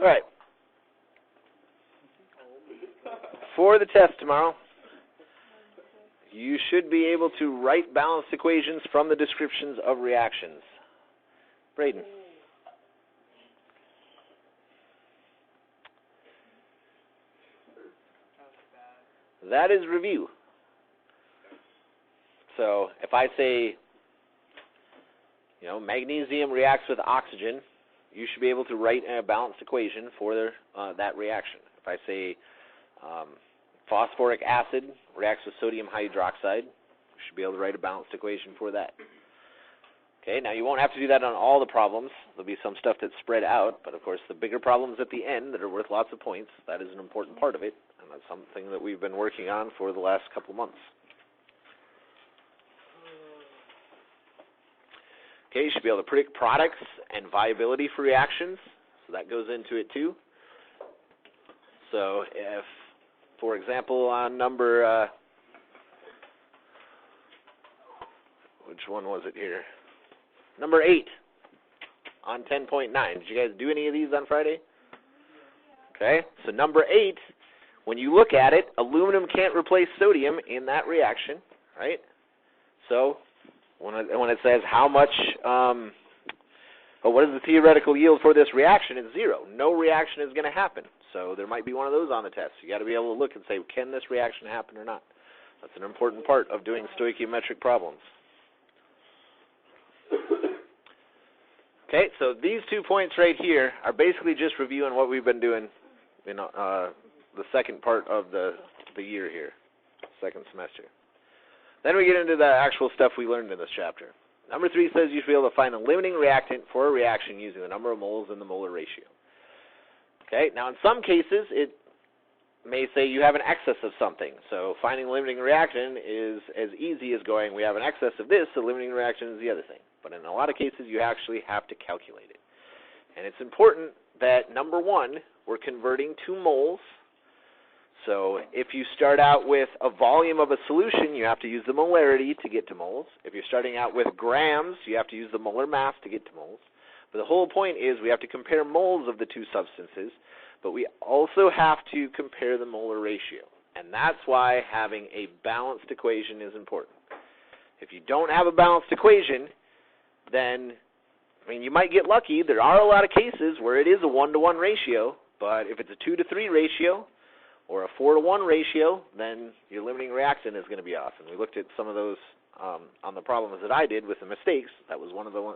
All right. For the test tomorrow, you should be able to write balanced equations from the descriptions of reactions. Braden. That is review. So if I say, magnesium reacts with oxygen, you should be able to write a balanced equation for that reaction. If I say phosphoric acid reacts with sodium hydroxide, you should be able to write a balanced equation for that. Okay, now you won't have to do that on all the problems. There'll be some stuff that's spread out, but of course the bigger problems at the end that are worth lots of points, that is an important part of it, and that's something that we've been working on for the last couple months. Okay, you should be able to predict products and viability for reactions, so that goes into it too. So if, for example, on number, which one was it here? Number 8 on 10.9. Did you guys do any of these on Friday? Okay, so number 8, when you look at it, aluminum can't replace sodium in that reaction, right? So when it says how much, what is the theoretical yield for this reaction, it's 0. No reaction is going to happen. So there might be one of those on the test. You got to be able to look and say, can this reaction happen or not? That's an important part of doing stoichiometric problems. Okay, so these 2 points right here are basically just reviewing what we've been doing in the second part of the year here, second semester. Then we get into the actual stuff we learned in this chapter. Number 3 says you should be able to find a limiting reactant for a reaction using the number of moles and the molar ratio. Okay, now in some cases it may say you have an excess of something. So finding a limiting reactant is as easy as going, we have an excess of this, the limiting reaction is the other thing. But in a lot of cases, you actually have to calculate it. And it's important that, number 1, we're converting to moles. So if you start out with a volume of a solution, you have to use the molarity to get to moles. If you're starting out with grams, you have to use the molar mass to get to moles. But the whole point is we have to compare moles of the two substances, but we also have to compare the molar ratio. And that's why having a balanced equation is important. If you don't have a balanced equation, then, you might get lucky. There are a lot of cases where it is a 1-to-1 ratio, but if it's a 2-to-3 ratio or a 4-to-1 ratio, then your limiting reactant is going to be off. And we looked at some of those on the problems that I did with the mistakes. That was one of the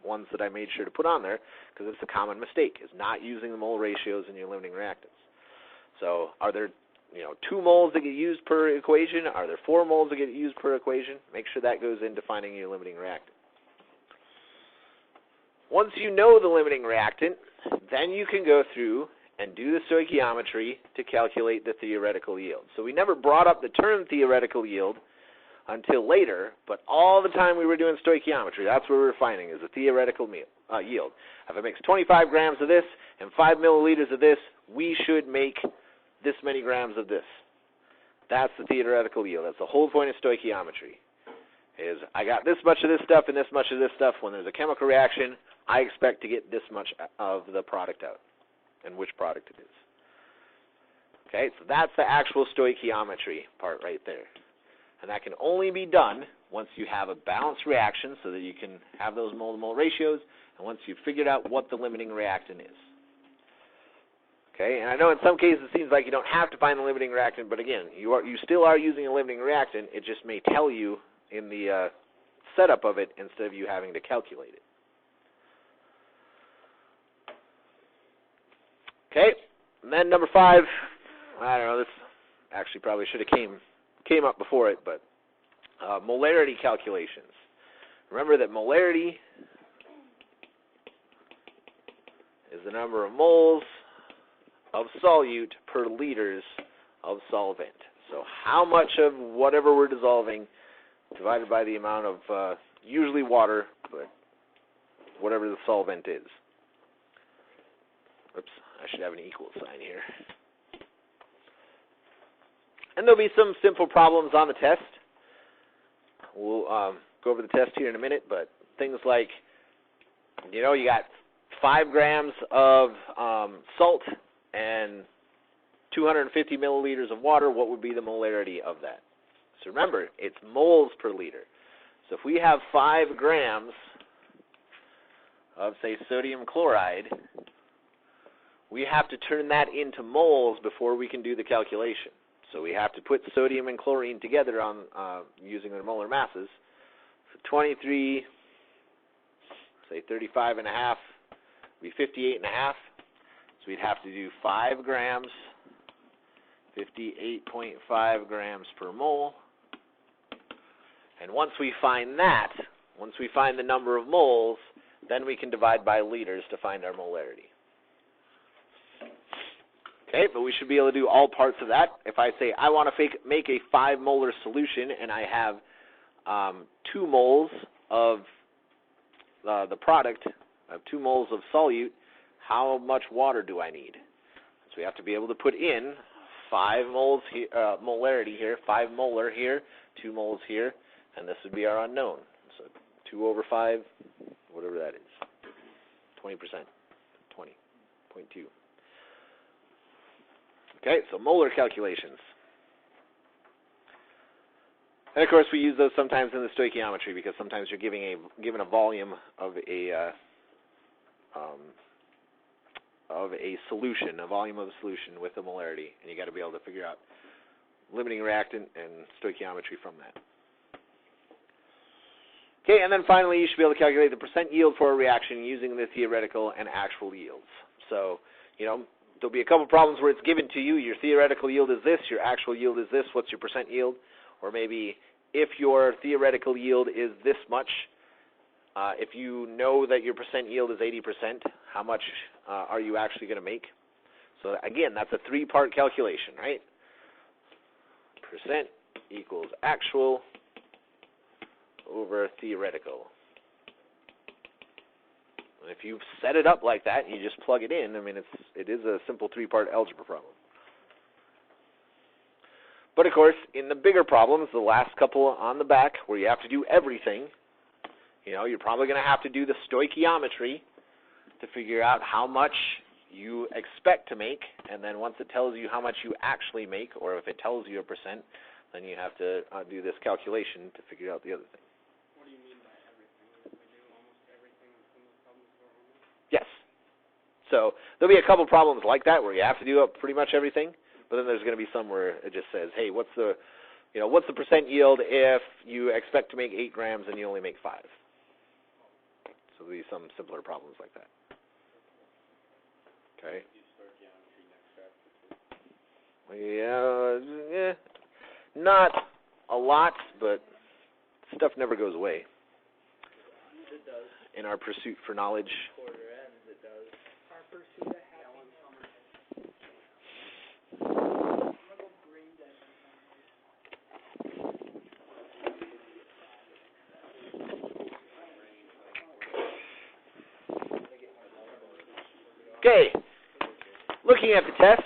ones that I made sure to put on there because it's a common mistake, is not using the mole ratios in your limiting reactants. So are there 2 moles that get used per equation? Are there 4 moles that get used per equation? Make sure that goes into finding your limiting reactant. Once you know the limiting reactant, then you can go through and do the stoichiometry to calculate the theoretical yield. So we never brought up the term theoretical yield until later, but all the time we were doing stoichiometry, that's what we were finding is the theoretical yield. If I mix 25 grams of this and 5 milliliters of this, we should make this many grams of this. That's the theoretical yield. That's the whole point of stoichiometry, is I got this much of this stuff and this much of this stuff. When there's a chemical reaction, I expect to get this much of the product out, and which product it is. Okay, so that's the actual stoichiometry part right there. And that can only be done once you have a balanced reaction so that you can have those mole-to-mole ratios, and once you've figured out what the limiting reactant is. Okay, and I know in some cases it seems like you don't have to find the limiting reactant, but again, you still are using a limiting reactant. It just may tell you in the setup of it instead of you having to calculate it. Okay, and then number 5, I don't know, this actually probably should have came up before it, but molarity calculations. Remember that molarity is the number of moles of solute per liters of solvent. So how much of whatever we're dissolving divided by the amount of usually water, but whatever the solvent is. Oops, I should have an equal sign here. And there'll be some simple problems on the test. We'll go over the test here in a minute, but things like, you got 5 grams of salt and 250 milliliters of water, what would be the molarity of that? So remember, it's moles per liter. So if we have 5 grams of, say, sodium chloride, we have to turn that into moles before we can do the calculation. So we have to put sodium and chlorine together on using their molar masses. So 23, say 35 and a half, would be 58 and a half. So we'd have to do 5 grams, 58.5 grams per mole. And once we find that, once we find the number of moles, then we can divide by liters to find our molarity. Okay, but we should be able to do all parts of that. If I say I want to make a 5 molar solution and I have 2 moles of the product, 2 moles of solute, how much water do I need? So we have to be able to put in 5 moles molarity here, 5 molar here, 2 moles here, and this would be our unknown. So 2 over 5, whatever that is, 20%, 20.2. Okay, so molar calculations. And of course, we use those sometimes in the stoichiometry because sometimes you're given a volume of a solution, a volume of a solution with a molarity, and you got to be able to figure out limiting reactant and stoichiometry from that. Okay, and then finally, you should be able to calculate the percent yield for a reaction using the theoretical and actual yields. So, there'll be a couple problems where it's given to you. Your theoretical yield is this. Your actual yield is this. What's your percent yield? Or maybe if your theoretical yield is this much, if you know that your percent yield is 80%, how much are you actually going to make? So again, that's a 3-part calculation, right? Percent equals actual over theoretical. And if you set it up like that, you just plug it in. I mean, it is a simple 3-part algebra problem. But of course, in the bigger problems, the last couple on the back, where you have to do everything, you're probably going to have to do the stoichiometry to figure out how much you expect to make, and then once it tells you how much you actually make, or if it tells you a percent, then you have to do this calculation to figure out the other thing. What do you mean by everything? We do almost everything in the problems for almost? Yes. So there'll be a couple problems like that where you have to do pretty much everything, but then there's going to be some where it just says, hey, what's the percent yield if you expect to make 8 grams and you only make 5? So there'll be some simpler problems like that. Okay. Yeah, not a lot, but stuff never goes away. It does. In our pursuit for knowledge. Quarter ends, it does. Our pursuit of Okay, looking at the test.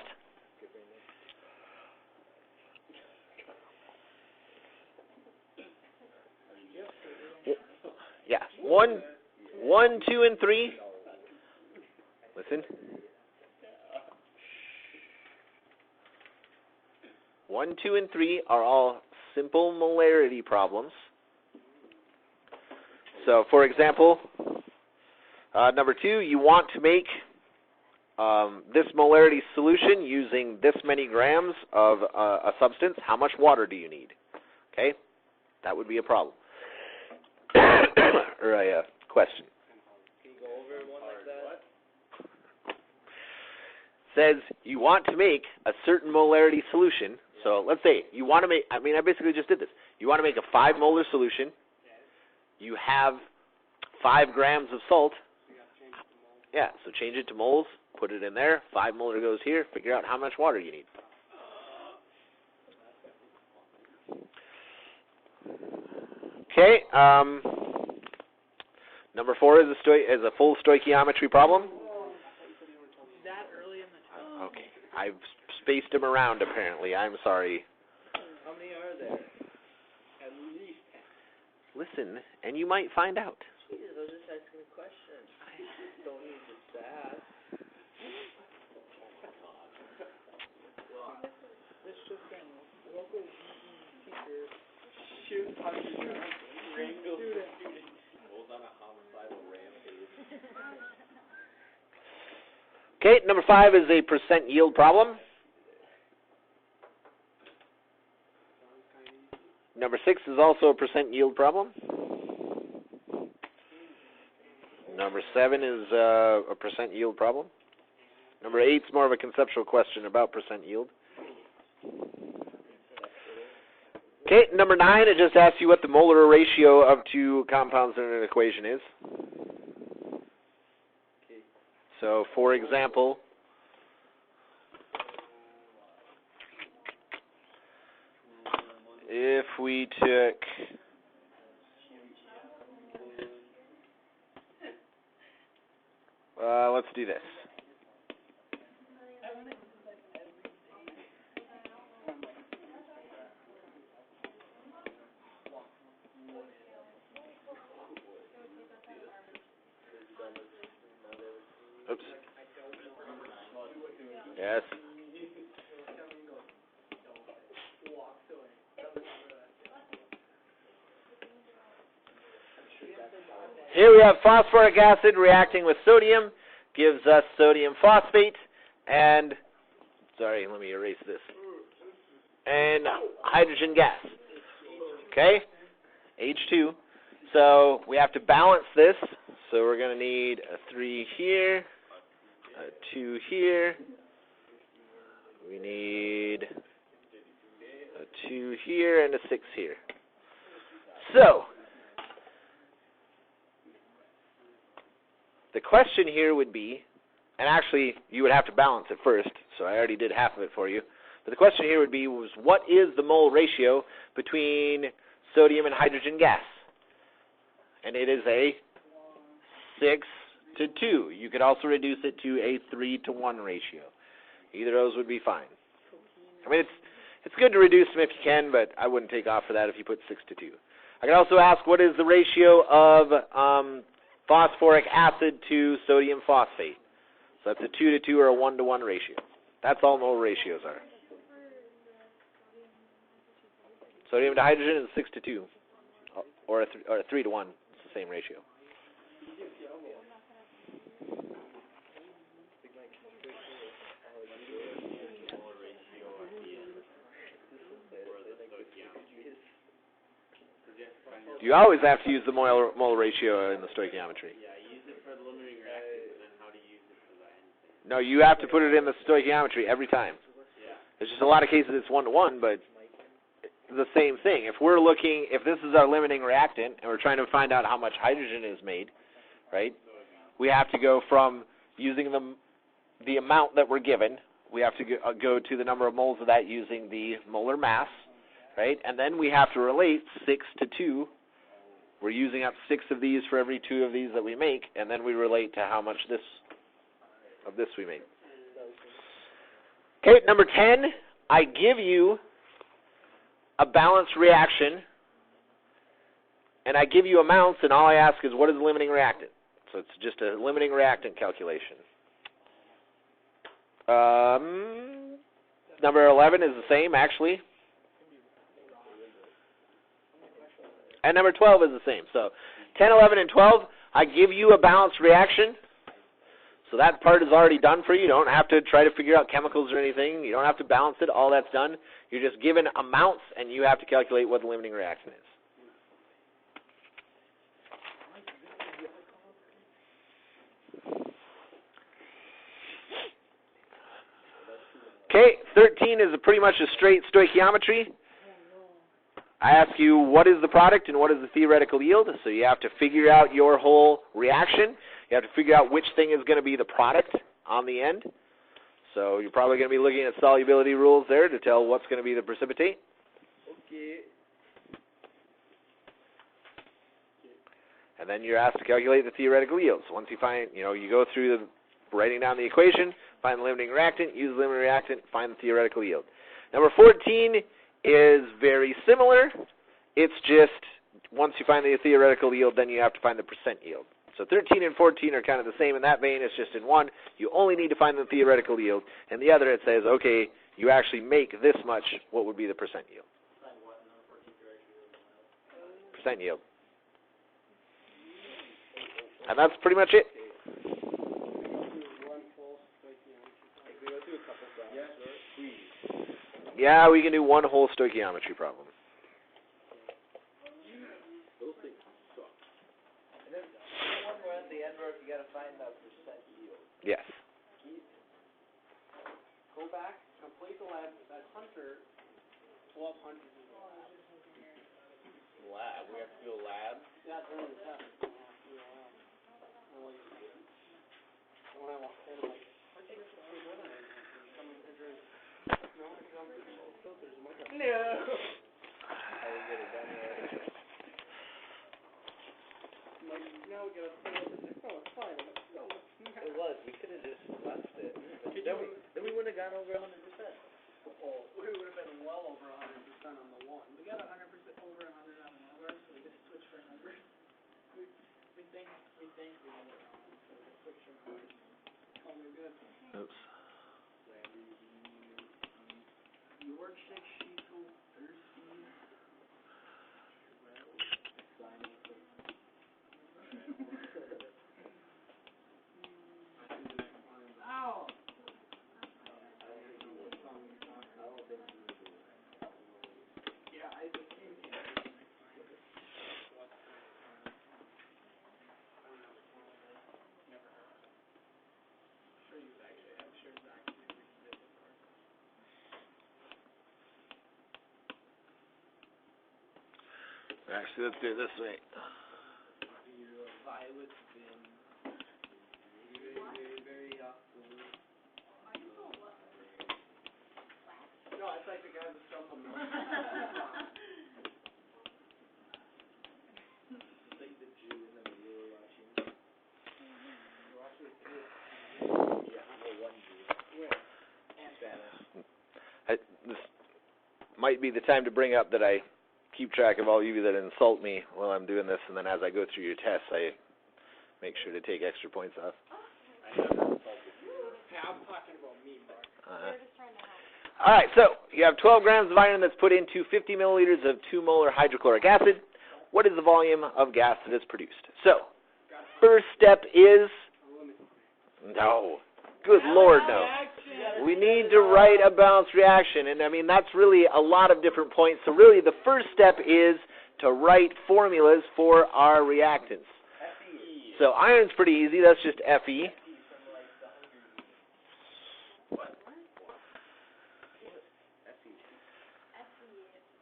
Yeah, 1, 2, and 3. Listen. 1, 2, and 3 are all simple molarity problems. So, for example, number 2, you want to make this molarity solution using this many grams of a substance. How much water do you need? Okay, that would be a problem. Or a question. Can you go over one like that? Says you want to make a certain molarity solution. So let's say you want to make, I basically just did this. You want to make a 5 molar solution. You have 5 grams of salt. Yeah, so change it to moles, put it in there. 5 molar goes here. Figure out how much water you need. Okay, number 4 is a full stoichiometry problem. That early in the Okay, I've spaced them around apparently. I'm sorry. How many are there? At least 10. Listen, and you might find out. Jesus, I was just asking a question. I don't need to sass. Let's just local teacher shoots hydrogen, wrangles the student. Goes on a homicidal rampage. Okay, number 5 is a percent yield problem. Number 6 is also a percent yield problem. Number 7 is a percent yield problem. Number 8 is more of a conceptual question about percent yield. Okay, number 9, it just asks you what the molar ratio of two compounds in an equation is. So, for example, if we took let's do this. Oops. Yes. Here we have phosphoric acid reacting with sodium, gives us sodium phosphate, and, sorry, let me erase this, and hydrogen gas. Okay? H2. So we have to balance this, so we're going to need a 3 here, a 2 here, we need a 2 here, and a 6 here. So, the question here would be, and actually you would have to balance it first, so I already did half of it for you, but the question here would be, what is the mole ratio between sodium and hydrogen gas? And it is a 6:2. You could also reduce it to a 3:1 ratio. Either of those would be fine. I mean, it's good to reduce them if you can, but I wouldn't take off for that if you put 6:2. I can also ask, what is the ratio of phosphoric acid to sodium phosphate? So that's a 2:2 or a 1:1 ratio. That's all mole ratios are. Sodium to hydrogen is 6:2, or a 3:1. It's the same ratio. You always have to use the mole ratio in the stoichiometry. Yeah, use it for the limiting reactant, and then how to use it for the end. No, you have to put it in the stoichiometry every time. Yeah. There's just a lot of cases it's 1:1, but it's the same thing. If we're looking, if this is our limiting reactant, and we're trying to find out how much hydrogen is made, right, we have to go from using the amount that we're given, we have to go to the number of moles of that using the molar mass, right, and then we have to relate 6:2. We're using up 6 of these for every 2 of these that we make, and then we relate to how much of this we make. Okay, number 10, I give you a balanced reaction, and I give you amounts, and all I ask is, what is the limiting reactant? So it's just a limiting reactant calculation. Number 11 is the same, actually. And number 12 is the same. So 10, 11, and 12, I give you a balanced reaction. So that part is already done for you. You don't have to try to figure out chemicals or anything. You don't have to balance it. All that's done. You're just given amounts, and you have to calculate what the limiting reaction is. Okay, 13 is pretty much a straight stoichiometry. I ask you, what is the product and what is the theoretical yield? So you have to figure out your whole reaction. You have to figure out which thing is going to be the product on the end. So you're probably going to be looking at solubility rules there to tell what's going to be the precipitate. Okay. And then you're asked to calculate the theoretical yield. So once you find, you go through the writing down the equation, find the limiting reactant, use the limiting reactant, find the theoretical yield. Number 14 is very similar. It's just once you find the theoretical yield, then you have to find the percent yield. So 13 and 14 are kind of the same in that vein. It's just in one, you only need to find the theoretical yield. And the other, it says, okay, you actually make this much, what would be the percent yield? Percent yield. And that's pretty much it. Yeah, we can do one whole stoichiometry problem. Those things suck. And then one more at the end where you got to find the percent yield. Yes. Go back, complete the lab. That hunter, 1200. Lab. We have to do a lab. Yeah, during the test. When I walked in, I'm like, where'd you get the winner? Someone injured. No, he's on filters. I'm like, no. I didn't get it done yet. I'm like, now we gotta fill it. It's like, oh, it's fine. I'm like, no, it's not. It was. We could have just left it. Then we wouldn't have gone over 100%. Oh, we would have been well over 100% on the one. We got 100% over 100 on another, so we just switched our numbers. We think we were wrong, so we switched our numbers. Oh, we're good. Oops. Your check sheet go thirsty. Ow! Yeah, I just came here. I'm sure Zach did it before. Actually, let's do it this way. Violet bin. Very No, it's like the guy that sells them. It's like the Jew in the video we're watching. You're watching it too. Yeah, well, one Jew. Where? Spanish. This might be the time to bring up that I keep track of all you that insult me while I'm doing this, and then as I go through your tests, I make sure to take extra points off. I never insulted you. Hey, I'm talking about me, Mark. All right, so you have 12 grams of iron that's put into 50 milliliters of 2 molar hydrochloric acid. What is the volume of gas that is produced? So, first step is, no, good Lord, no. We need to write a balanced reaction, and I mean, that's really a lot of different points. So really, the first step is to write formulas for our reactants. So iron's pretty easy, that's just Fe.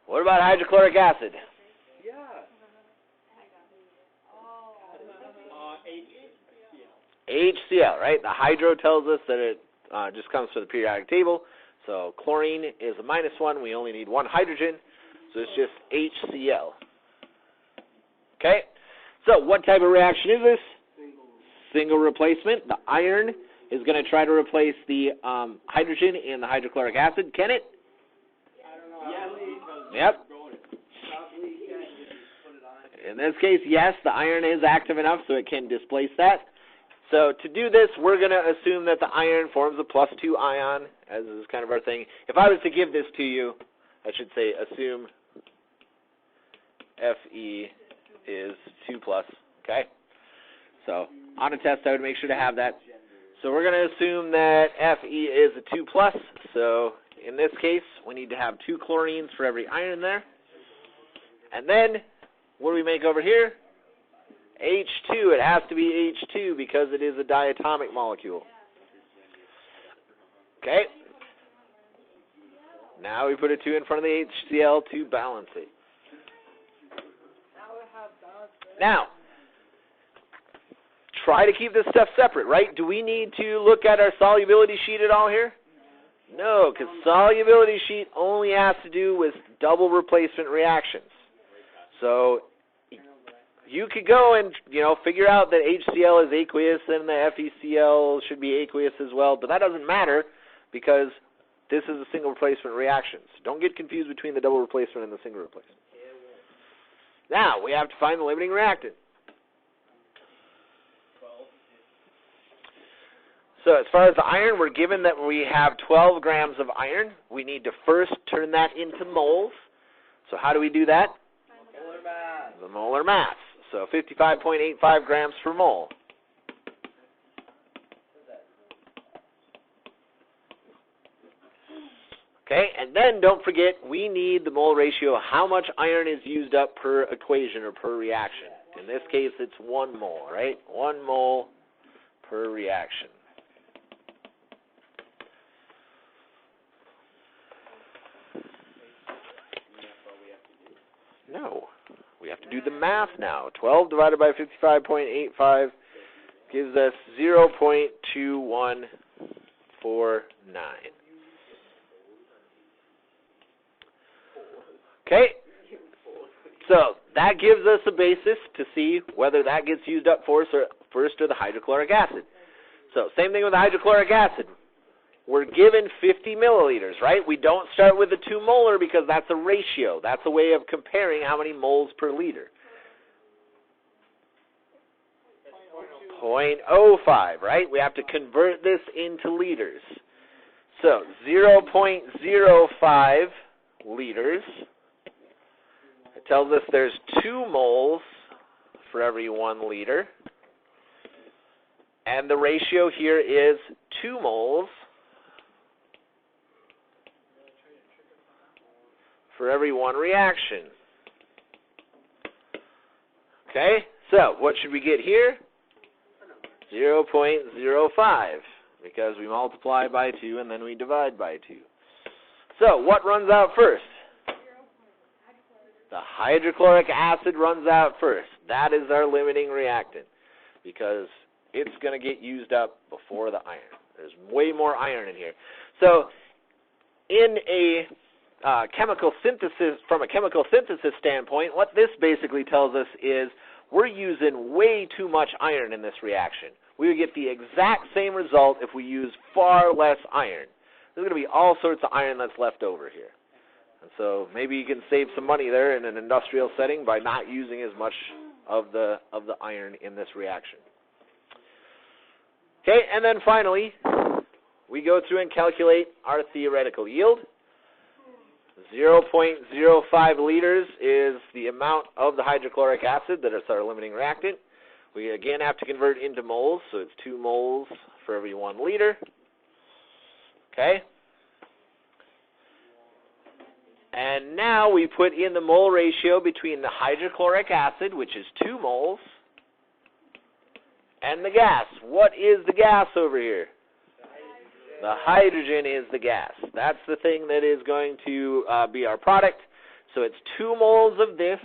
What about hydrochloric acid? Yeah. HCl. HCl, right? The hydro tells us that it just comes from the periodic table. So chlorine is a -1. We only need one hydrogen. So it's just HCl. Okay? So what type of reaction is this? Single replacement. The iron is going to try to replace the hydrogen in the hydrochloric acid. Can it? I don't know. Yep. In this case, yes, the iron is active enough so it can displace that. So to do this, we're going to assume that the iron forms a +2 ion, as is kind of our thing. If I was to give this to you, I should say assume Fe is 2+, okay? So on a test, I would make sure to have that. So we're going to assume that Fe is a 2+, so in this case, we need to have 2 chlorines for every iron there. And then, what do we make over here? H2. It has to be H2 because it is a diatomic molecule. Okay? Now we put a 2 in front of the HCl to balance it. Now, try to keep this stuff separate, right? Do we need to look at our solubility sheet at all here? No, because solubility sheet only has to do with double replacement reactions. So you could go and, figure out that HCl is aqueous and the FeCl should be aqueous as well, but that doesn't matter because this is a single replacement reaction. So don't get confused between the double replacement and the single replacement. Now, we have to find the limiting reactant. So as far as the iron, we're given that we have 12 grams of iron. We need to first turn that into moles. So how do we do that? Molar mass. The molar mass. So 55.85 grams per mole. Okay, and then don't forget, we need the mole ratio of how much iron is used up per equation or per reaction. In this case, it's 1 mole, right? 1 mole per reaction. No, we have to do the math now. 12 divided by 55.85 gives us 0.2149. Okay, so that gives us a basis to see whether that gets used up first or the hydrochloric acid. So same thing with the hydrochloric acid. We're given 50 milliliters, right? We don't start with the 2 molar because that's a ratio. That's a way of comparing how many moles per liter. 0.05, right? We have to convert this into liters. So 0.05 liters. It tells us there's 2 moles for every 1 liter. And the ratio here is 2 moles for every 1 reaction. Okay, so what should we get here? 0.05, because we multiply by 2 and then we divide by 2. So what runs out first? The hydrochloric acid runs out first. That is our limiting reactant, because it's going to get used up before the iron. There's way more iron in here. So in a chemical synthesis, from a chemical synthesis standpoint, what this basically tells us is we're using way too much iron in this reaction. We would get the exact same result if we use far less iron. There's going to be all sorts of iron that's left over here. And so maybe you can save some money there in an industrial setting by not using as much of the iron in this reaction. Okay, and then finally, we go through and calculate our theoretical yield. 0.05 liters is the amount of the hydrochloric acid that is our limiting reactant. We again have to convert into moles, so it's 2 moles for every 1 liter. Okay. And now we put in the mole ratio between the hydrochloric acid, which is 2 moles, and the gas. What is the gas over here? The hydrogen is the gas. That's the thing that is going to be our product. So it's 2 moles of this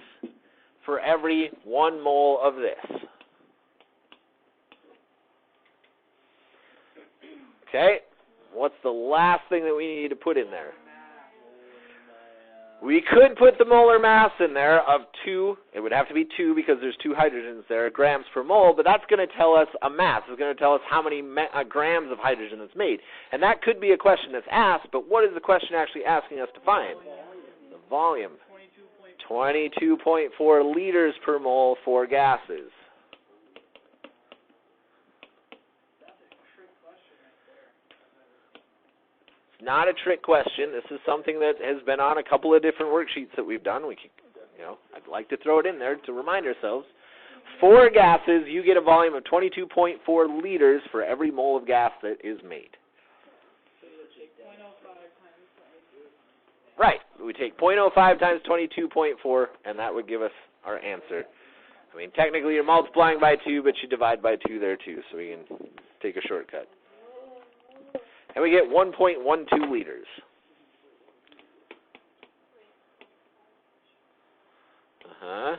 for every 1 mole of this. Okay, what's the last thing that we need to put in there? We could put the molar mass in there of 2. It would have to be 2 because there's 2 hydrogens there, grams per mole, but that's going to tell us a mass. It's going to tell us how many grams of hydrogen that's made. And that could be a question that's asked, but what is the question actually asking us to find? The volume. 22.4 liters per mole for gases. Not a trick question. This is something that has been on a couple of different worksheets that we've done. I'd like to throw it in there to remind ourselves. For gases, you get a volume of 22.4 liters for every mole of gas that is made. Right. We take 0.05 times 22.4, and that would give us our answer. I mean, technically you're multiplying by 2, but you divide by 2 there too, so we can take a shortcut. And we get 1.12 liters. Uh-huh.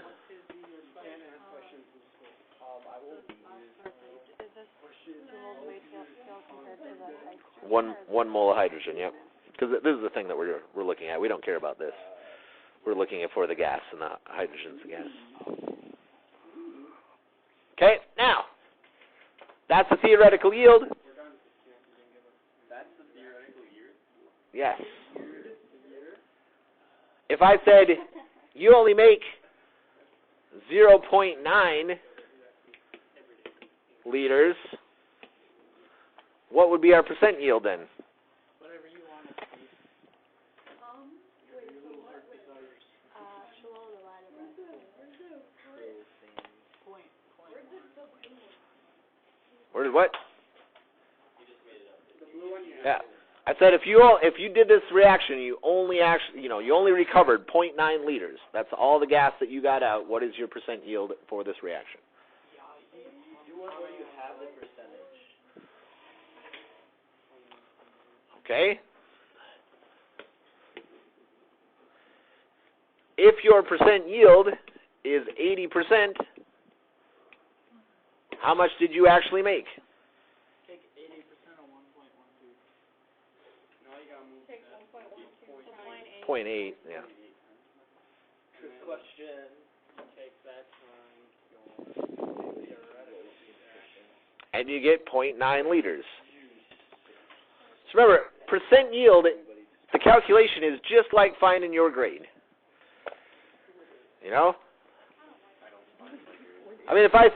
One mole of hydrogen, yep. Because this is the thing that we're looking at. We don't care about this. We're looking at for the gas, and the hydrogen's the gas. Okay, now, that's the theoretical yield. Yes. If I said, you only make 0.9 liters, what would be our percent yield then? Whatever you want it to be. Where did what? The blue one, Yeah. I said if you did this reaction, you only recovered 0.9 liters. That's all the gas that you got out. What is your percent yield for this reaction? Do one where you have the percentage. Okay. If your percent yield is 80%, how much did you actually make? take 80% of 1.12. Now you gotta move Take that. 1.12 to 0.8, yeah. Trick question. You take that time. And you get 0.9 liters. So remember, percent yield, the calculation is just like finding your grade. You know? I mean, if I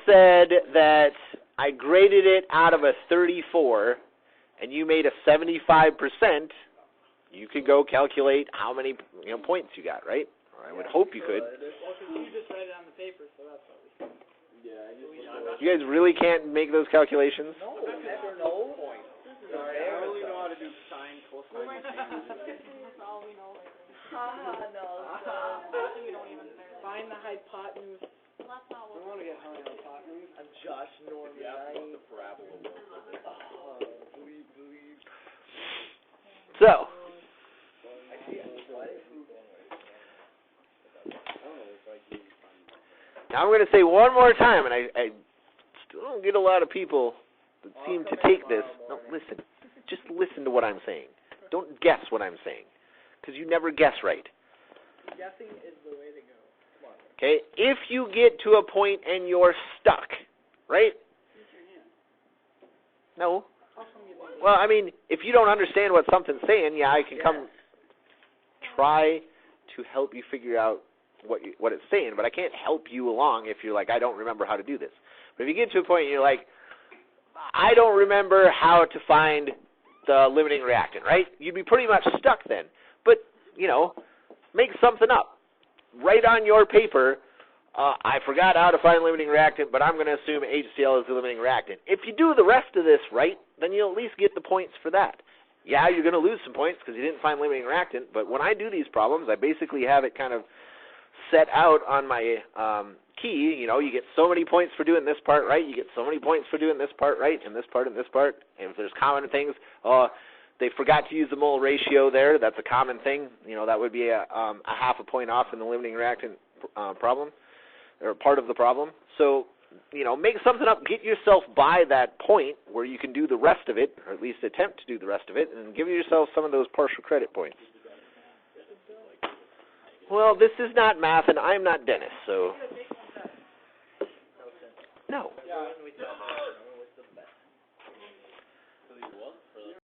said that I graded it out of a 34 and you made a 75%, you could go calculate how many points you got, right? Or I would hope you could. Well, 'cause you just write it on the paper, so that's what we You guys really can't make those calculations? No, never know. Sorry, I only know how to do sine, cosine, That's all we know lately. we don't even find the hypotenuse. Well, that's not I what want to get high on hypotenuse. I'm Josh Norman. The parabola Believe. So, now I'm going to say one more time, and I still don't get a lot of people that seem to take this. No, listen. Just listen to what I'm saying. Don't guess what I'm saying, because you never guess right. Guessing is the way to go. Okay? If you get to a point and you're stuck, right? Use your hand. No. How come you think? Well, I mean, if you don't understand what something's saying, yeah, I can come try to help you figure out what it's saying, but I can't help you along if you're like, I don't remember how to do this. But if you get to a point and you're like, I don't remember how to find the limiting reactant, right? You'd be pretty much stuck then. But, make something up. Write on your paper, I forgot how to find limiting reactant, but I'm going to assume HCl is the limiting reactant. If you do the rest of this right, then you'll at least get the points for that. Yeah, you're going to lose some points because you didn't find limiting reactant, but when I do these problems, I basically have it kind of set out on my key. You get so many points for doing this part right, you get so many points for doing this part right, and this part and this part. And if there's common things, they forgot to use the mole ratio there. That's a common thing. That would be a half a point off in the limiting reactant problem, or part of the problem. So, make something up. Get yourself by that point where you can do the rest of it, or at least attempt to do the rest of it, and give yourself some of those partial credit points. Well, this is not math, and I'm not Dennis, so... No.